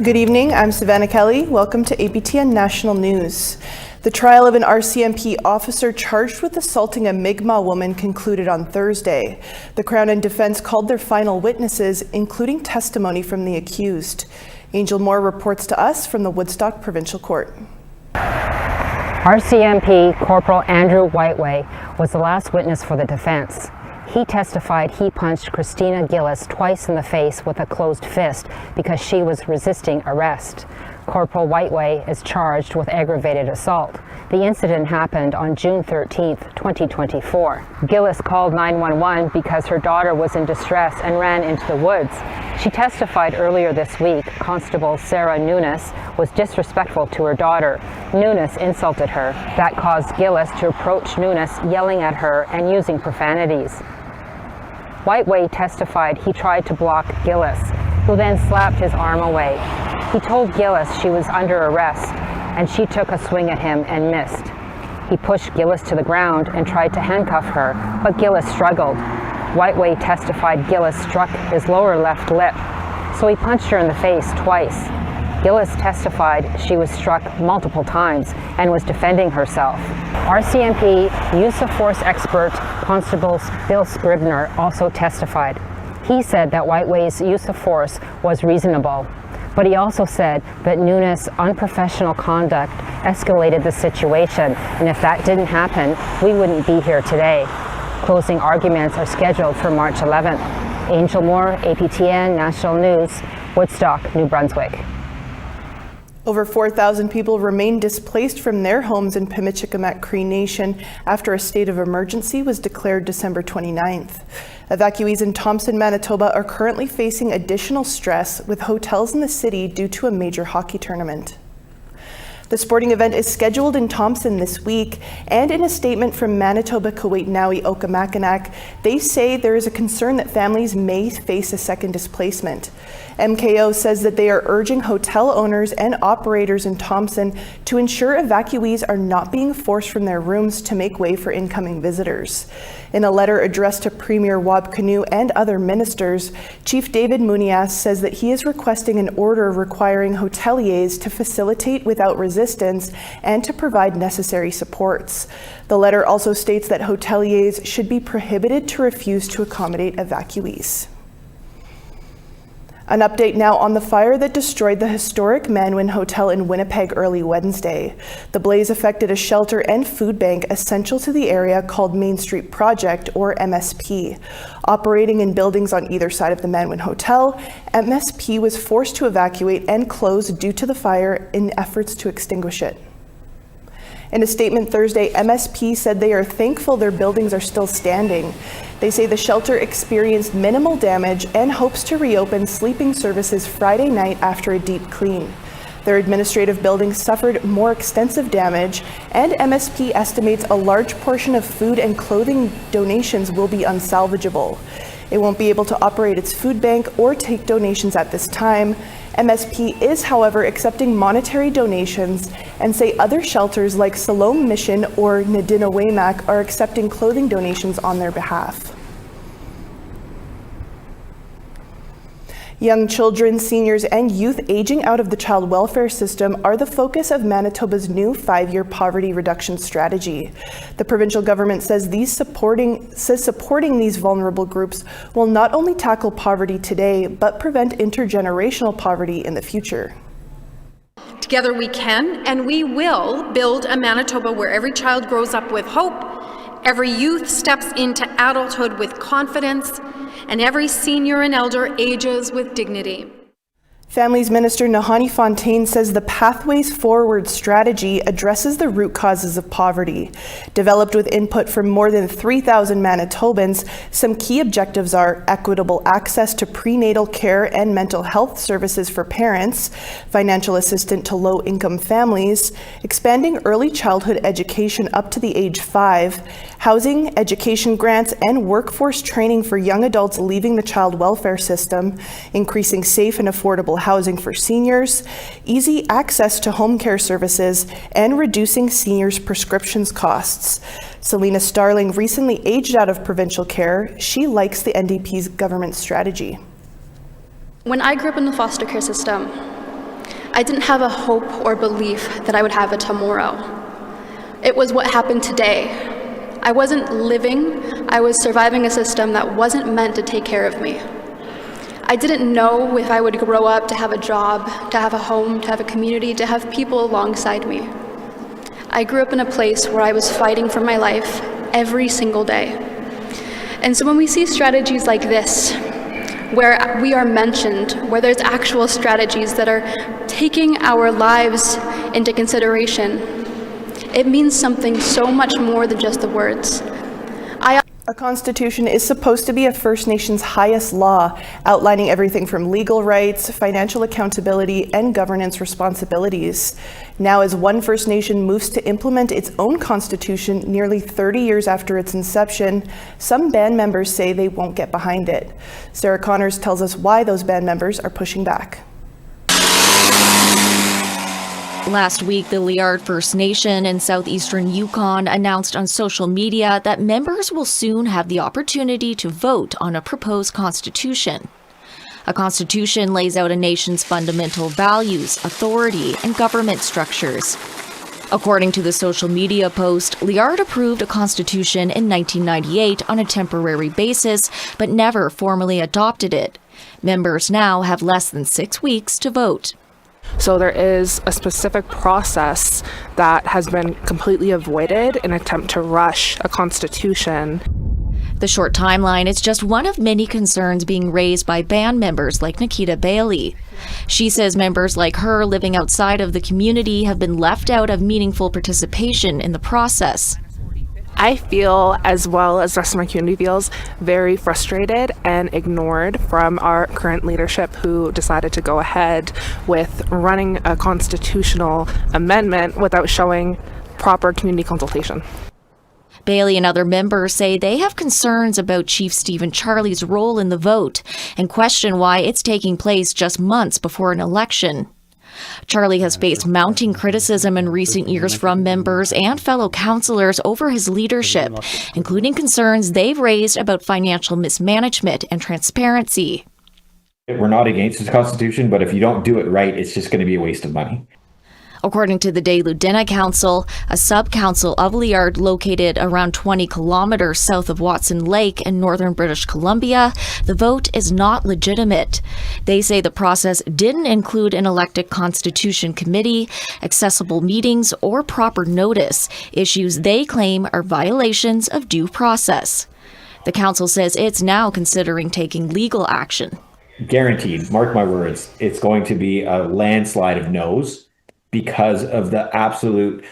Good evening, I'm Savannah Kelly. Welcome to APTN National News. The trial of an RCMP officer charged with assaulting a Mi'kmaq woman concluded on Thursday. The Crown and defense called their final witnesses, including testimony from the accused. Angel Moore reports to us from the Woodstock Provincial Court. RCMP Corporal Andrew Whiteway was the last witness for the defense. He testified he punched Christina Gillis twice in the face with a closed fist because she was resisting arrest. Corporal Whiteway is charged with aggravated assault. The incident happened on June 13, 2024. Gillis called 911 because her daughter was in distress and ran into the woods. She testified earlier this week Constable Sarah Nunes was disrespectful to her daughter. Nunes insulted her. That caused Gillis to approach Nunes, yelling at her and using profanities. Whiteway testified he tried to block Gillis, who then slapped his arm away. He told Gillis she was under arrest, and she took a swing at him and missed. He pushed Gillis to the ground and tried to handcuff her, but Gillis struggled. Whiteway testified Gillis struck his lower left lip, so he punched her in the face twice. Gillis testified she was struck multiple times and was defending herself. RCMP use of force expert Constable Bill Scribner also testified. He said that Whiteway's use of force was reasonable, but he also said that Nunes' unprofessional conduct escalated the situation, and if that didn't happen, we wouldn't be here today. Closing arguments are scheduled for March 11th. Angel Moore, APTN National News, Woodstock, New Brunswick. Over 4,000 people remain displaced from their homes in Pimicikamak Cree Nation after a state of emergency was declared December 29th. Evacuees in Thompson, Manitoba are currently facing additional stress with hotels in the city due to a major hockey tournament. The sporting event is scheduled in Thompson this week, and in a statement from Manitoba Kuwait-Nawi Okamakinak, they say there is a concern that families may face a second displacement. MKO says that they are urging hotel owners and operators in Thompson to ensure evacuees are not being forced from their rooms to make way for incoming visitors. In a letter addressed to Premier Wab Kinew and other ministers, Chief David Munias says that he is requesting an order requiring hoteliers to facilitate without resistance and to provide necessary supports. The letter also states that hoteliers should be prohibited to refuse to accommodate evacuees. An update now on the fire that destroyed the historic Manwin Hotel in Winnipeg early Wednesday. The blaze affected a shelter and food bank essential to the area called Main Street Project, or MSP. Operating in buildings on either side of the Manwin Hotel, MSP was forced to evacuate and close due to the fire in efforts to extinguish it. In a statement Thursday, MSP said they are thankful their buildings are still standing. They say the shelter experienced minimal damage and hopes to reopen sleeping services Friday night after a deep clean. Their administrative buildings suffered more extensive damage, and MSP estimates a large portion of food and clothing donations will be unsalvageable. It won't be able to operate its food bank or take donations at this time. MSP is, however, accepting monetary donations and say other shelters like Salome Mission or Nadinawaymak are accepting clothing donations on their behalf. Young children, seniors, and youth aging out of the child welfare system are the focus of Manitoba's new 5-year poverty reduction strategy. The provincial government says supporting these vulnerable groups will not only tackle poverty today, but prevent intergenerational poverty in the future. Together we can and we will build a Manitoba where every child grows up with hope, every youth steps into adulthood with confidence, and every senior and elder ages with dignity. Families Minister Nahani Fontaine says the Pathways Forward strategy addresses the root causes of poverty. Developed with input from more than 3,000 Manitobans, some key objectives are equitable access to prenatal care and mental health services for parents, financial assistance to low-income families, expanding early childhood education up to the age 5, housing, education grants, and workforce training for young adults leaving the child welfare system, increasing safe and affordable housing for seniors, easy access to home care services, and reducing seniors' prescriptions costs. Selena Starling recently aged out of provincial care. She likes the NDP's government strategy. When I grew up in the foster care system, I didn't have a hope or belief that I would have a tomorrow. It was what happened today. I wasn't living, I was surviving a system that wasn't meant to take care of me. I didn't know if I would grow up to have a job, to have a home, to have a community, to have people alongside me. I grew up in a place where I was fighting for my life every single day. And so when we see strategies like this, where we are mentioned, where there's actual strategies that are taking our lives into consideration, it means something so much more than just the words. A constitution is supposed to be a First Nations highest law, outlining everything from legal rights, financial accountability, and governance responsibilities. Now, as one First Nation moves to implement its own constitution nearly 30 years after its inception, some band members say they won't get behind it. Sarah Connors tells us why those band members are pushing back. Last week, the Liard First Nation in southeastern Yukon announced on social media that members will soon have the opportunity to vote on a proposed constitution. A constitution lays out a nation's fundamental values, authority, and government structures. According to the social media post, Liard approved a constitution in 1998 on a temporary basis, but never formally adopted it. Members now have less than 6 weeks to vote. So there is a specific process that has been completely avoided in an attempt to rush a constitution. The short timeline is just one of many concerns being raised by band members like Nikita Bailey. She says members like her living outside of the community have been left out of meaningful participation in the process. I feel, as well as the rest of my community feels, very frustrated and ignored from our current leadership who decided to go ahead with running a constitutional amendment without showing proper community consultation. Bailey and other members say they have concerns about Chief Stephen Charlie's role in the vote and question why it's taking place just months before an election. Charlie has faced mounting criticism in recent years from members and fellow councillors over his leadership, including concerns they've raised about financial mismanagement and transparency. We're not against the Constitution, but if you don't do it right, it's just going to be a waste of money. According to the Day-Ludena Council, a sub-council of Liard located around 20 kilometers south of Watson Lake in northern British Columbia, the vote is not legitimate. They say the process didn't include an elected constitution committee, accessible meetings, or proper notice, issues they claim are violations of due process. The council says it's now considering taking legal action. Guaranteed, mark my words, it's going to be a landslide of no's, because of the absolute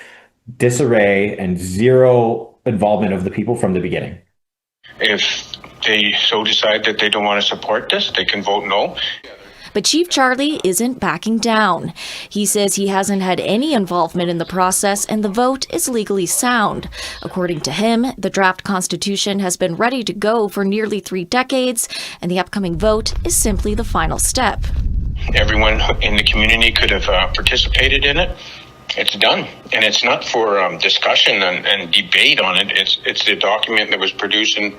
disarray and zero involvement of the people from the beginning. If they so decide that they don't want to support this, they can vote no. But Chief Charlie isn't backing down. He says he hasn't had any involvement in the process and the vote is legally sound. According to him, the draft constitution has been ready to go for nearly 3 decades, and the upcoming vote is simply the final step. Everyone in the community could have participated in it. It's done, and it's not for discussion and debate on it. It's the document that was produced in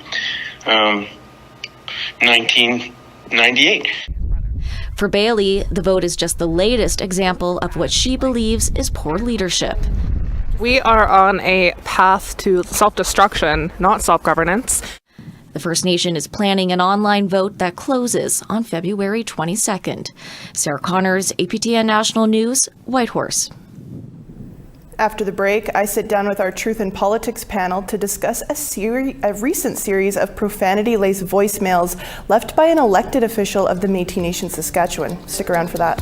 1998. For Bailey, the vote is just the latest example of what she believes is poor leadership. We are on a path to self-destruction, not self-governance. The First Nation is planning an online vote that closes on February 22nd. Sarah Connors, APTN National News, Whitehorse. After the break, I sit down with our Truth and Politics panel to discuss a recent series of profanity-laced voicemails left by an elected official of the Métis Nation Saskatchewan. Stick around for that.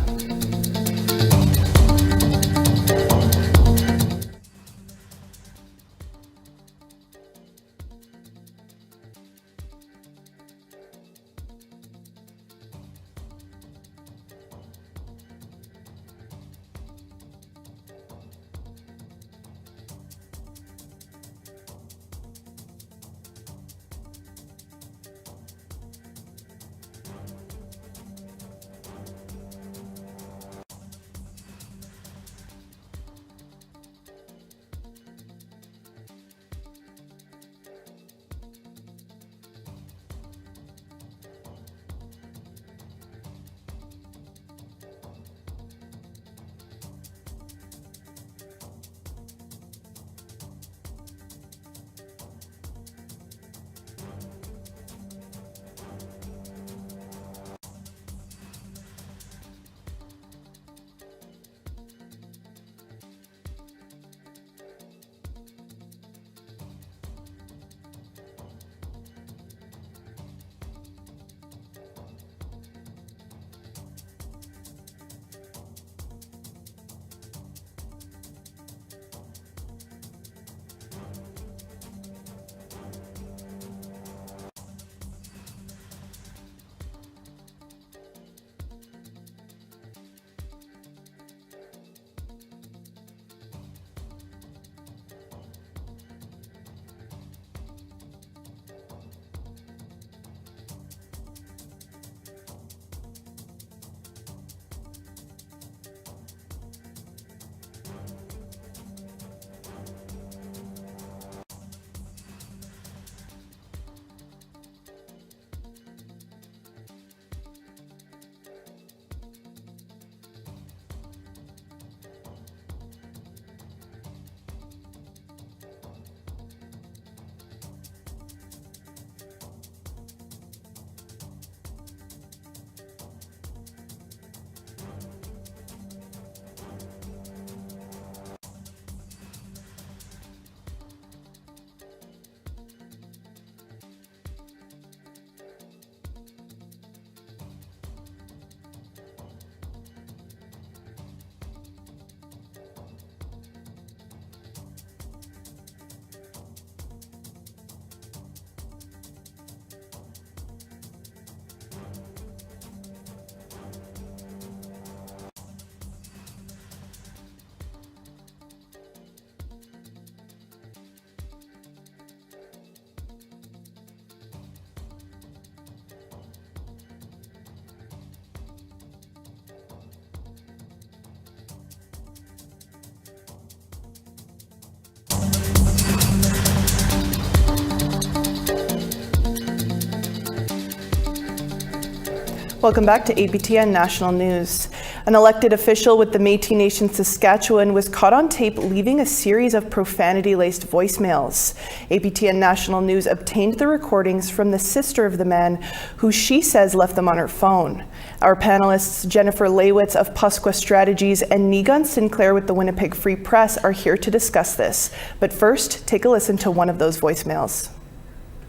Welcome back to APTN National News. An elected official with the Métis Nation Saskatchewan was caught on tape leaving a series of profanity-laced voicemails. APTN National News obtained the recordings from the sister of the man, who she says left them on her phone. Our panelists Jennifer Leywitz of Pasqua Strategies and Nigan Sinclair with the Winnipeg Free Press are here to discuss this. But first, take a listen to one of those voicemails.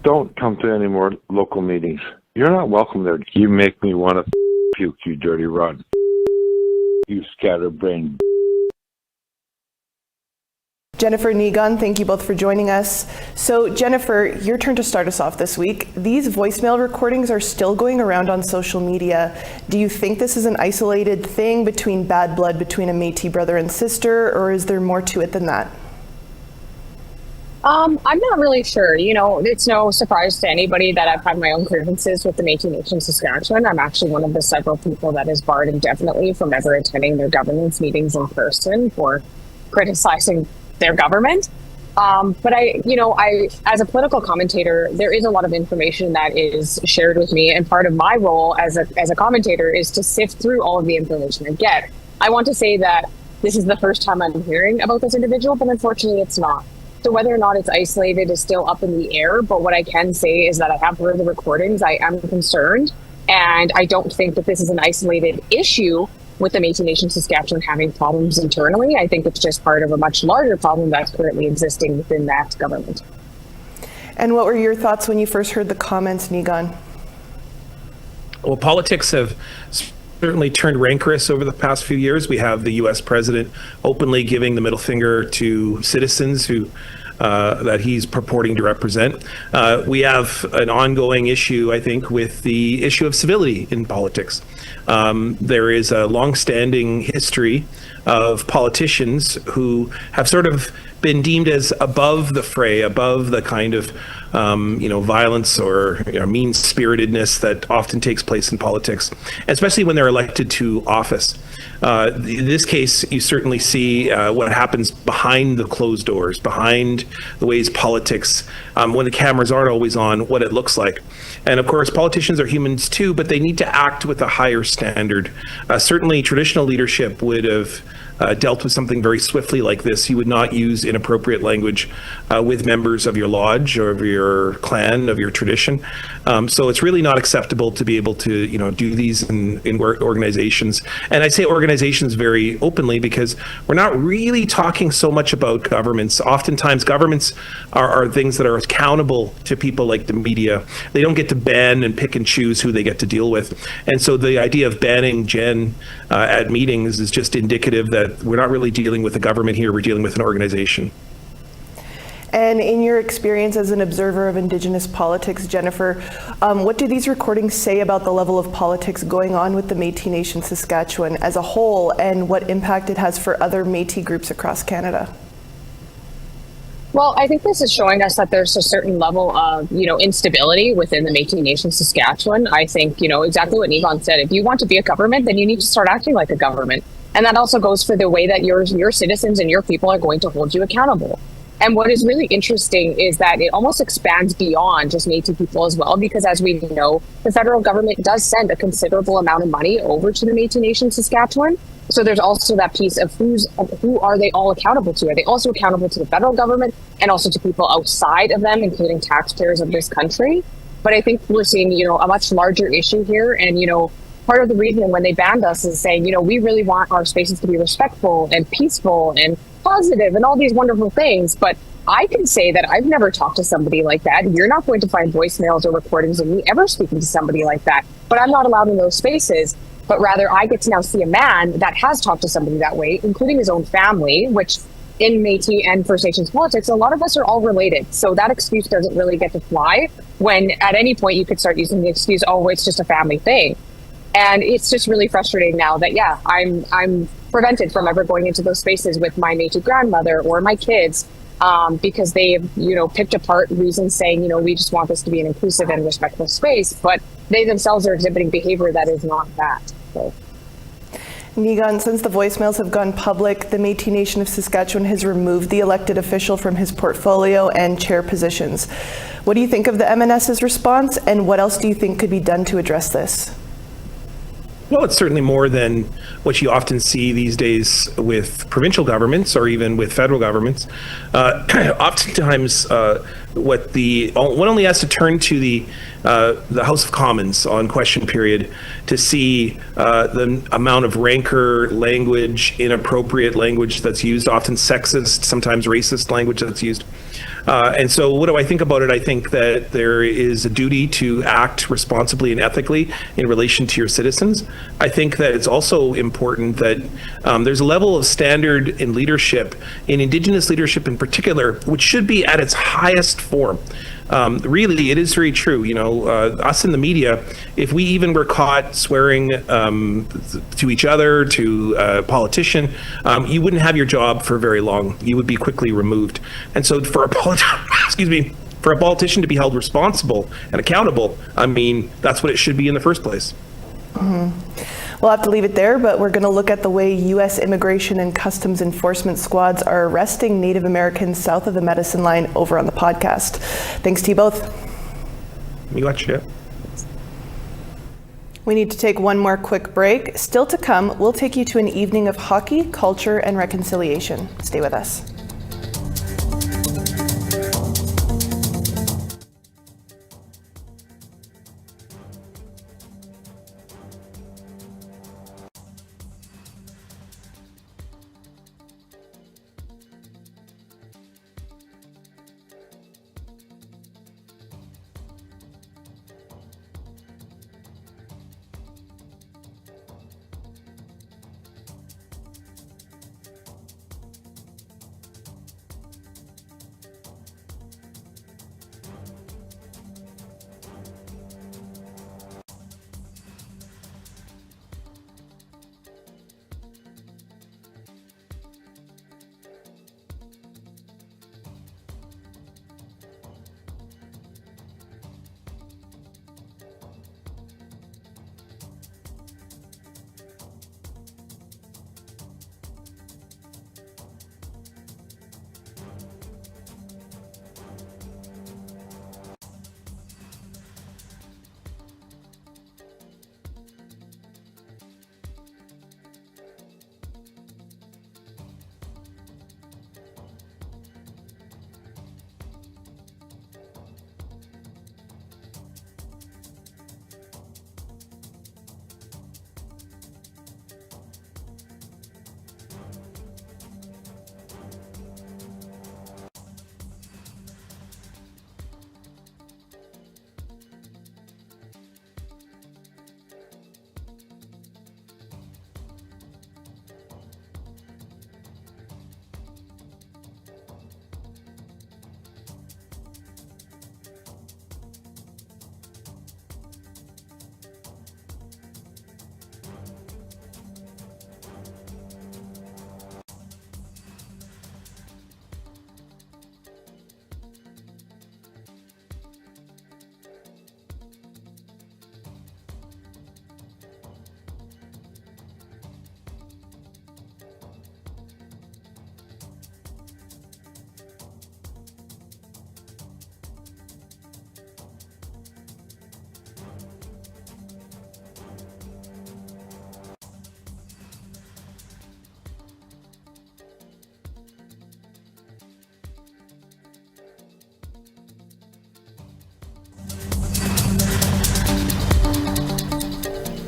Don't come to any more local meetings. You're not welcome there. You make me want to puke, you dirty rotten. You scatterbrained. Jennifer, Nigan, thank you both for joining us. So Jennifer, your turn to start us off this week. These voicemail recordings are still going around on social media. Do you think this is an isolated thing between bad blood between a Métis brother and sister, or is there more to it than that? I'm not really sure. You know, it's no surprise to anybody that I've had my own grievances with the Métis Nation Saskatchewan. I'm actually one of the several people that is barred indefinitely from ever attending their governance meetings in person for criticizing their government. But I, as a political commentator, there is a lot of information that is shared with me, and part of my role as a commentator is to sift through all of the information I get. I want to say that this is the first time I'm hearing about this individual, but unfortunately it's not. So whether or not it's isolated is still up in the air, but what I can say is that I have heard the recordings. I am concerned, and I don't think that this is an isolated issue with the Métis Nation Saskatchewan having problems internally. I think it's just part of a much larger problem that's currently existing within that government. And what were your thoughts when you first heard the comments, Nigan? Well, politics have certainly turned rancorous over the past few years. We have the U.S. president openly giving the middle finger to citizens who that he's purporting to represent. We have an ongoing issue, I think, with the issue of civility in politics. There is a long-standing history of politicians who have sort of been deemed as above the fray, above the kind of violence or mean-spiritedness that often takes place in politics, especially when they're elected to office. In this case, you certainly see what happens behind the closed doors, behind the ways politics, when the cameras aren't always on, what it looks like. And of course, politicians are humans too, but they need to act with a higher standard. Certainly, traditional leadership would have dealt with something very swiftly like this. You would not use inappropriate language with members of your lodge or of your clan, of your tradition. So it's really not acceptable to be able to, do these in organizations. And I say organizations very openly because we're not really talking so much about governments. Oftentimes, governments are things that are accountable to people like the media. They don't get to ban and pick and choose who they get to deal with. And so the idea of banning Jen at meetings is just indicative that we're not really dealing with a government here, we're dealing with an organization. And in your experience as an observer of Indigenous politics, Jennifer, what do these recordings say about the level of politics going on with the Métis Nation Saskatchewan as a whole, and what impact it has for other Métis groups across Canada? Well, I think this is showing us that there's a certain level of, instability within the Métis Nation Saskatchewan. I think, exactly what Nigan said. If you want to be a government, then you need to start acting like a government. And that also goes for the way that your citizens and your people are going to hold you accountable. And what is really interesting is that it almost expands beyond just Métis people as well, because as we know, the federal government does send a considerable amount of money over to the Métis Nation Saskatchewan. So there's also that piece of who are they all accountable to? Are they also accountable to the federal government and also to people outside of them, including taxpayers of this country? But I think we're seeing, a much larger issue here. And, part of the reason when they banned us is saying, we really want our spaces to be respectful and peaceful and positive and all these wonderful things. But I can say that I've never talked to somebody like that. You're not going to find voicemails or recordings of me ever speaking to somebody like that. But I'm not allowed in those spaces. But rather, I get to now see a man that has talked to somebody that way, including his own family, which in Métis and First Nations politics, a lot of us are all related. So that excuse doesn't really get to fly when at any point you could start using the excuse, oh, it's just a family thing. And it's just really frustrating now that, I'm prevented from ever going into those spaces with my Métis grandmother or my kids because they've, picked apart reasons saying, we just want this to be an inclusive and respectful space. But they themselves are exhibiting behavior that is not that. So. Nigan, since the voicemails have gone public, the Métis Nation of Saskatchewan has removed the elected official from his portfolio and chair positions. What do you think of the MNS's response, and what else do you think could be done to address this? Well, it's certainly more than what you often see these days with provincial governments or even with federal governments. Oftentimes, one only has to turn to the House of Commons on question period to see the amount of rancor language, inappropriate language that's used, often sexist, sometimes racist language that's used. And so what do I think about it? I think that there is a duty to act responsibly and ethically in relation to your citizens. I think that it's also important that there's a level of standard in leadership, in Indigenous leadership in particular, which should be at its highest form. Really, it is very true. Us in the media, if we even were caught swearing to each other, to a politician, you wouldn't have your job for very long. You would be quickly removed. And so for a politician to be held responsible and accountable, I mean, that's what it should be in the first place. We'll have to leave it there, but we're going to look at the way U.S. Immigration and Customs Enforcement squads are arresting Native Americans south of the Medicine Line over on the podcast. Thanks to you both. You gotcha. We need to take one more quick break. Still to come, we'll take you to an evening of hockey, culture, and reconciliation. Stay with us.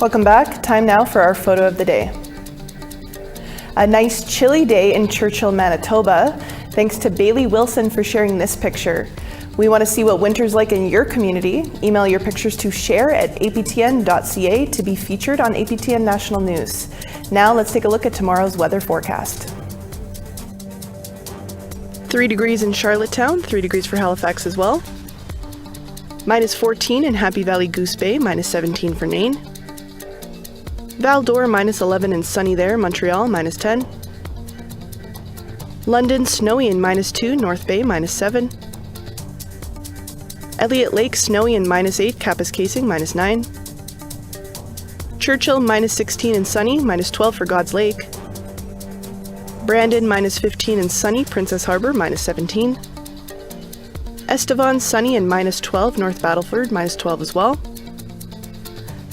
Welcome back. Time now for our photo of the day. A nice chilly day in Churchill, Manitoba. Thanks to Bailey Wilson for sharing this picture. We want to see what winter's like in your community. Email your pictures to share@aptn.ca to be featured on APTN National News. Now let's take a look at tomorrow's weather forecast. 3 degrees in Charlottetown, 3 degrees for Halifax as well. -14 in Happy Valley Goose Bay, -17 for Nain. Val-d'Or -11 and sunny there, Montreal -10. London snowy and -2, North Bay -7. Elliott Lake snowy and -8, Kapuskasing -9. Churchill -16 and sunny, -12 for God's Lake. Brandon -15 and sunny, Princess Harbour -17. Estevan sunny and -12, North Battleford -12 as well.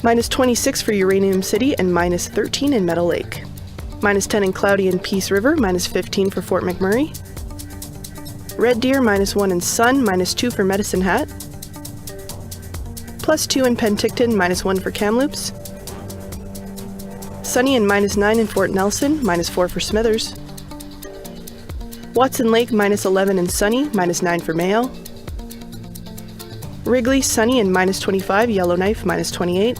Minus 26 for Uranium City and minus 13 in Meadow Lake. Minus 10 in Cloudy and Peace River, minus 15 for Fort McMurray. Red Deer, minus 1 in Sun, minus 2 for Medicine Hat. Plus 2 in Penticton, minus 1 for Kamloops. Sunny and minus 9 in Fort Nelson, minus 4 for Smithers. Watson Lake, minus 11 in Sunny, minus 9 for Mayo. Wrigley, sunny and minus 25, Yellowknife, minus 28.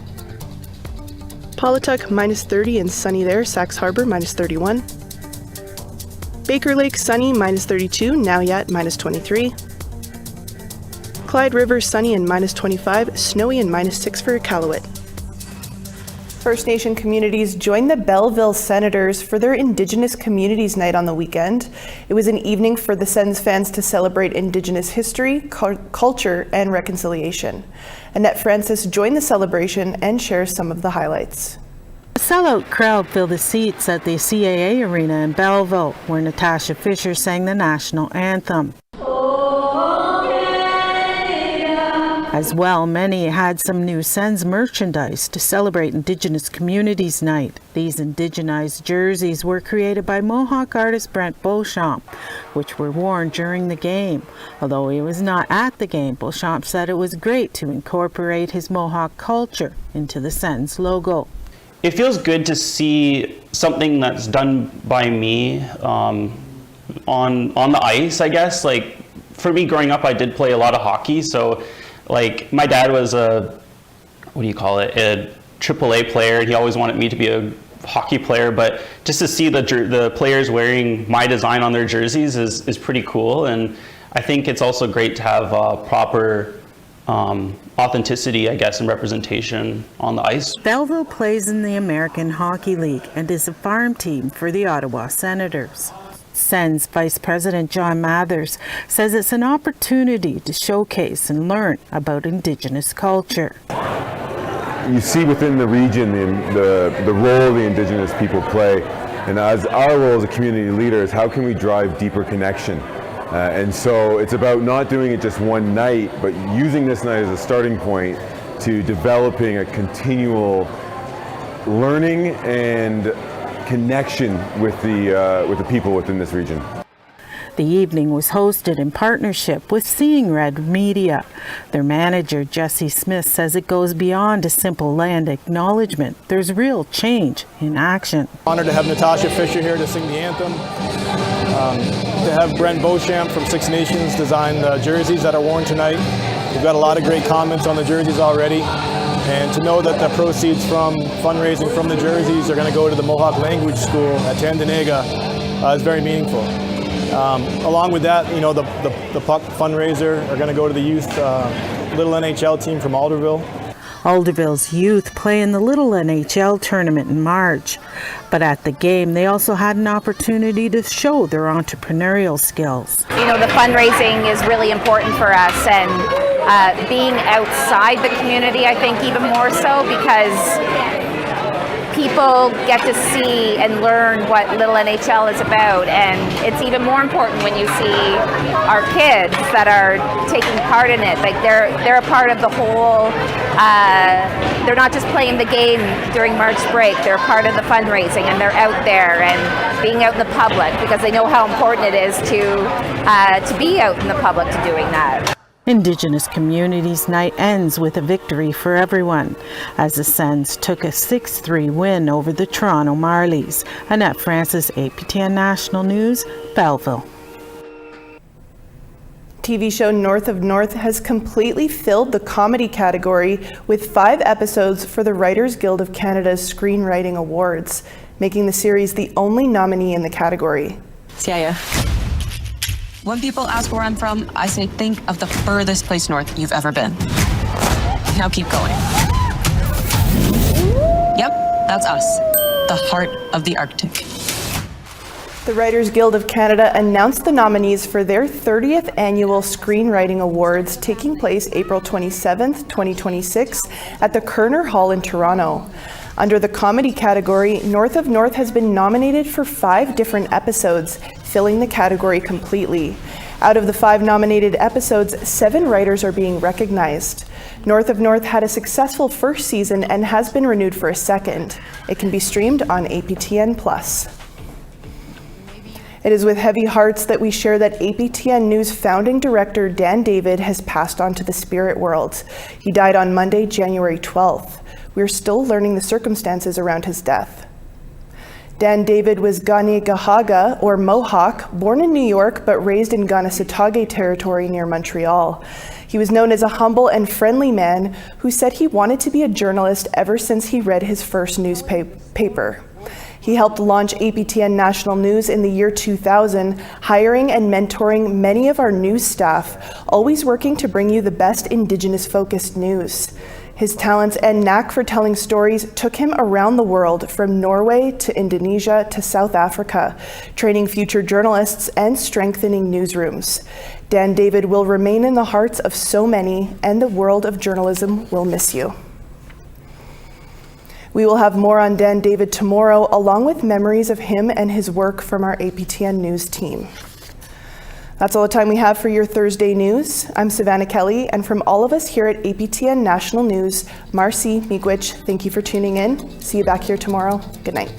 Paulatuck, minus 30 and sunny there, Sax Harbor, minus 31. Baker Lake, sunny, minus 32, Nauyat, minus 23. Clyde River, sunny and minus 25, snowy and minus 6 for Iqaluit. First Nation communities joined the Belleville Senators for their Indigenous Communities Night on the weekend. It was an evening for the Sens fans to celebrate Indigenous history, culture, and reconciliation. Annette Francis joined the celebration and shares some of the highlights. A sellout crowd filled the seats at the CAA Arena in Belleville, where Natasha Fisher sang the national anthem. As well, many had some new Sens merchandise to celebrate Indigenous Communities Night. These indigenized jerseys were created by Mohawk artist Brent Beauchamp, which were worn during the game. Although he was not at the game, Beauchamp said it was great to incorporate his Mohawk culture into the Sens logo. It feels good to see something that's done by me on the ice, I guess. Like, for me growing up, I did play a lot of hockey, so like my dad was a AAA player, and he always wanted me to be a hockey player, but just to see the players wearing my design on their jerseys is pretty cool. And I think it's also great to have proper authenticity, I guess, and representation on the ice. Belleville plays in the American Hockey League and is a farm team for the Ottawa Senators. Sens Vice President John Mathers says it's an opportunity to showcase and learn about Indigenous culture. You see within the region the role the Indigenous people play, and as our role as a community leader is how can we drive deeper connection. And so it's about not doing it just one night, but using this night as a starting point to developing a continual learning and connection with the people within this region. The evening was hosted in partnership with Seeing Red Media. Their manager, Jesse Smith, says it goes beyond a simple land acknowledgement. There's real change in action. Honored to have Natasha Fisher here to sing the anthem, to have Brent Beauchamp from Six Nations design the jerseys that are worn tonight. We've got a lot of great comments on the jerseys already. And to know that the proceeds from fundraising from the jerseys are going to go to the Mohawk Language School at Tandaniga is very meaningful. Along with that, you know, the puck fundraiser are going to go to the youth Little NHL team from Alderville. Alderville's youth play in the Little NHL tournament in March. But at the game, they also had an opportunity to show their entrepreneurial skills. You know, the fundraising is really important for us, and being outside the community, I think even more so, because people get to see and learn what Little NHL is about, and it's even more important when you see our kids that are taking part in it. Like they're a part of the whole. They're not just playing the game during March break. They're part of the fundraising, and they're out there and being out in the public because they know how important it is to be out in the public to doing that. Indigenous Communities Night ends with a victory for everyone, as the Sens took a 6-3 win over the Toronto Marlies. Annette Francis, APTN National News, Belleville. TV show North of North has completely filled the comedy category with 5 episodes for the Writers Guild of Canada's Screenwriting Awards, making the series the only nominee in the category. Siaya. When people ask where I'm from, I say think of the furthest place north you've ever been. Now keep going. Yep, that's us. The heart of the Arctic. The Writers Guild of Canada announced the nominees for their 30th annual Screenwriting Awards taking place April 27th, 2026 at the Kerner Hall in Toronto. Under the comedy category, North of North has been nominated for 5 different episodes, filling the category completely. Out of the 5 nominated episodes, 7 writers are being recognized. North of North had a successful first season and has been renewed for a second. It can be streamed on APTN+. It is with heavy hearts that we share that APTN News founding director Dan David has passed on to the spirit world. He died on Monday, January 12th. We are still learning the circumstances around his death. Dan David was Ganegahaga, or Mohawk, born in New York but raised in Kanesatake territory near Montreal. He was known as a humble and friendly man who said he wanted to be a journalist ever since he read his first newspaper. He helped launch APTN National News in the year 2000, hiring and mentoring many of our news staff, always working to bring you the best Indigenous-focused news. His talents and knack for telling stories took him around the world, from Norway to Indonesia to South Africa, training future journalists and strengthening newsrooms. Dan David will remain in the hearts of so many, and the world of journalism will miss you. We will have more on Dan David tomorrow, along with memories of him and his work from our APTN News team. That's all the time we have for your Thursday news. I'm Savannah Kelly, and from all of us here at APTN National News, Marcy, Miigwech, thank you for tuning in. See you back here tomorrow. Good night.